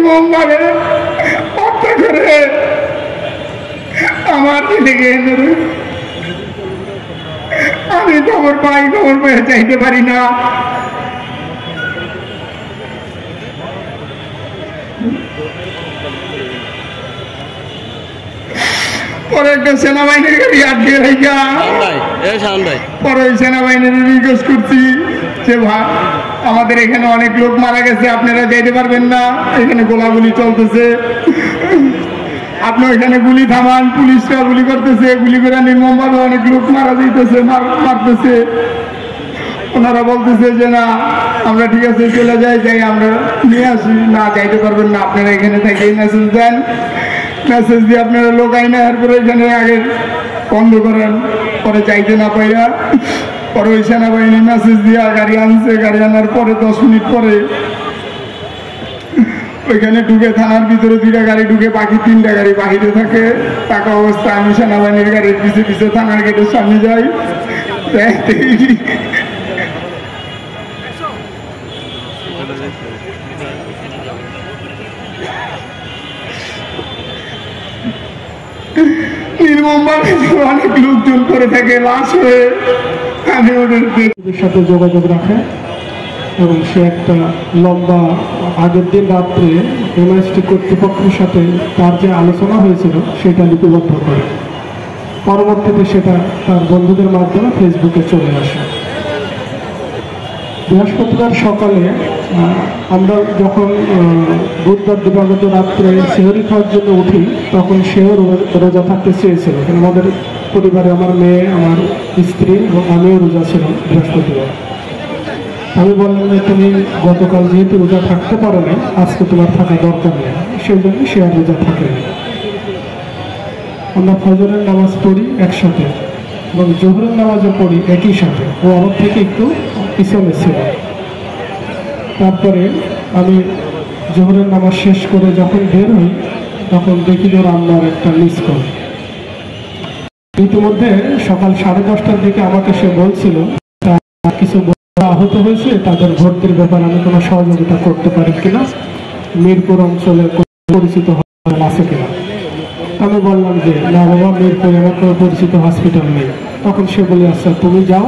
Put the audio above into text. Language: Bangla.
নির্মমভাবে হত্যা করে আমার ছেলেকে আমি খবর পাই, খবর পেয়ে চাইতে পারি না। পরে একটা সেনাবাহিনীর গাড়ি আটকে রেখা পরে ওই সেনাবাহিনীর রিকোয়েস্ট করছি যে আমাদের এখানে অনেক লোক মারা গেছে, আপনারা যেতে পারবেন না, এখানে গোলাগুলি চলতেছে, আপনি ওইখানে গুলি থামান, পুলিশরা গুলি করতেছে, গুলি করে নির্মমভাবে অনেক লোক মারা যাইতেছে, মারতেছে। ওনারা বলতেছে যে না আমরা ঠিক আছে চলে যাই আমরা নিয়ে আসি। না যাইতে পারবেন না, আপনারা এখানে থেকে মেসেজ দেন, মেসেজ দিয়ে আপনারা লোক আইনে এরপরে এখানে আগে বন্ধ করেন। পরে যাইতে না পাইয়া পরে ওই সেনাবাহিনী মেসেজ দিয়া গাড়ি আনছে। গাড়ি আনার পরে 10 মিনিট পরে ওইখানে ঢুকে থানার ভিতরে 2টা গাড়ি ঢুকে, বাকি 3টা গাড়ি বাহিরে থাকে। টাকা অবস্থা আমি সেনাবাহিনীর গাড়ির পিছে পিছে থানার গেটের সামনে যাই। নির্মমভাবে অনেক লোকজন করে থাকে লাশ হয়ে। আমি ওদের সাথে যোগাযোগ রাখে এবং সে একটা লম্বা আগের দিন রাত্রে এমআইএসটি কর্তৃপক্ষের সাথে তার যে আলোচনা হয়েছিল সেটা লিপিবদ্ধ করে। পরবর্তীতে সেটা তার বন্ধুদের মাধ্যমে ফেসবুকে চলে আসে। বৃহস্পতিবার সকালে আমরা যখন বুধবার দিবাগত রাত্রে সেহরি খাওয়ার জন্য উঠি তখন সেও রোজা থাকতে চেয়েছিল। আমাদের পরিবারে আমার মেয়ে, আমার স্ত্রী এবং আমিও রোজা ছিল বৃহস্পতিবার। আমি বললাম যে তুমি গতকাল যেহেতু রোজা থাকতে পারো না, আজকে তোমার থাকা দরকার নেই, সেই জন্য সে আর রোজা থাকে। আমরা ফজরের নামাজ পড়ি একসাথে এবং জোহরের নামাজও পড়ি একই সাথে। ও আমার থেকে একটু পিছনে ছিল। তারপরে আমি জোহরের নামাজ শেষ করে যখন বের হই তখন দেখি যে আমার একটা মিস কল। ইতিমধ্যে সকাল 10:30টার দিকে আমাকে সে বলছিল কিছু আহত হয়েছে, তাদের ভর্তির ব্যাপারে আমি কোনো সহযোগিতা করতে পারি কিনা, মিরপুর অঞ্চলে পরিচিত আছে কিনা। আমি বললাম যে না বাবা, মিরপুরে আমার কোনো পরিচিত হসপিটাল নেই। তখন সে বলে আচ্ছা তুমি যাও।